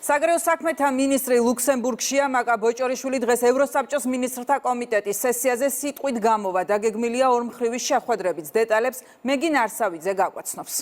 საგარეო საქმეთა მინისტრი ლუქსემბურგშია. მაკა ბოჭორიშვილი დღეს ევროსაბჭოს მინისტრთა კომიტეტის სესიაზე სიტყვით გამოვა. დაგეგმილია ორმხრივი შეხვედრების დეტალებს მეგინ არსავიძე გაგვაცნობს.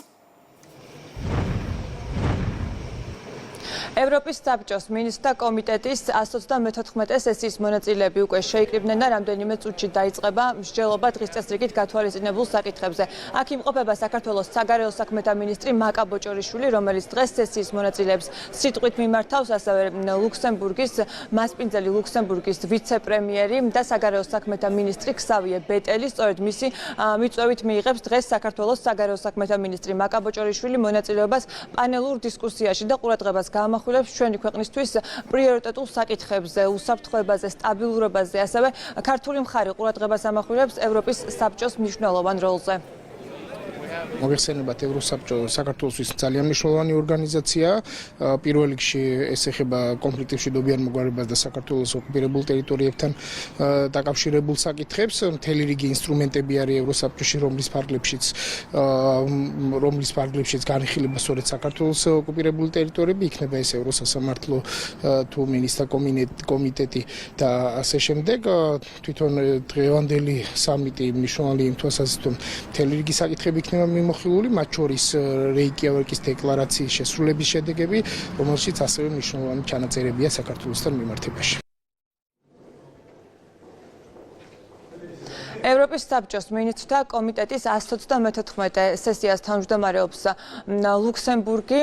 ევროპის საბჭოს მინისტრთა კომიტეტის 134 სესიის მონაწილეები უკვე შეიკრიბნენ და რამდენიმე წუთში დაიწყება მსჯელობა დღის წესრიგით გათვალისწინებულ საკითხებზე. აქ იმყოფება საქართველოს საგარეო საქმეთა მინისტრი მაკა ბოჭორიშვილი, რომელიც დღეს სესიის მონაწილეებს სიტყვით მიმართავს, ასევე ლუქსემბურგის მასპინძელი ლუქსემბურგის ვიცე-პრემიერი და საგარეო საქმეთა მინისტრი ქსავიე ბეტელი. სწორედ მისი მიწვევით მიიღებს დღეს საქართველოს საგარეო საქმეთა მინისტრი მაკა ბოჭორიშვილი მონაწილეობას პანელურ დისკუსიაში და ყურადღებას გამახვილებს ჩვენი ქვეყნისთვის პრიორიტეტულ საკითხებზე, უსაფრთხოებაზე, სტაბილურობაზე, ასევე ქართული მხარე ყურადღებას ამახვილებს ევროპის საბჭოს მნიშვნელოვან როლზე. მოგეხსენებათ, ევროსაბჭო საქართველოსთვის ძალიან მნიშვნელოვანი ორგანიზაცია. პირველ რიგში ეს ეხება კონფლიქტებში მდობიან მოგვარებას და საქართველოს ოკუპირებულ ტერიტორიებთან დაკავშირებულ საკითხებს. მთელი რიგი ინსტრუმენტები არის ევროსაბჭოში, რომლის ფარგლებშიც განიხილება სწორედ საქართველოს ოკუპირებული ტერიტორიები, იქნება ეს ევროსასამართლო თუ მინისტრთა კომიტეტი და ასე შემდეგ. თვითონ დღევანდელი სამიტი მნიშვნელოვანი იმ თვალსაზრისით, რომ მთელი რიგი საკითხები იქნება მიმოხილული, მათ შორის რეიკიავიკის დეკლარაციის შესრულების შედეგები, რომელშიც ასევე მნიშვნელოვანი ჩანაწერებია საქართველოსთან მიმართებაში. ევროპის საბჭოს მინისტრთა კომიტეტის 134 სესიას თავმჯდომარეობს ლუქსემბურგი.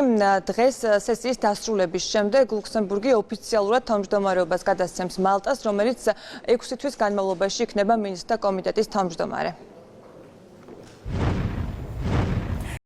დღეს სესიის დასრულების შემდეგ ლუქსემბურგი ოფიციალურად თავმჯდომარეობას გადასცემს მალტას, რომელიც 6 თვის განმავლობაში იქნება მინისტრთა კომიტეტის თავმჯდომარე.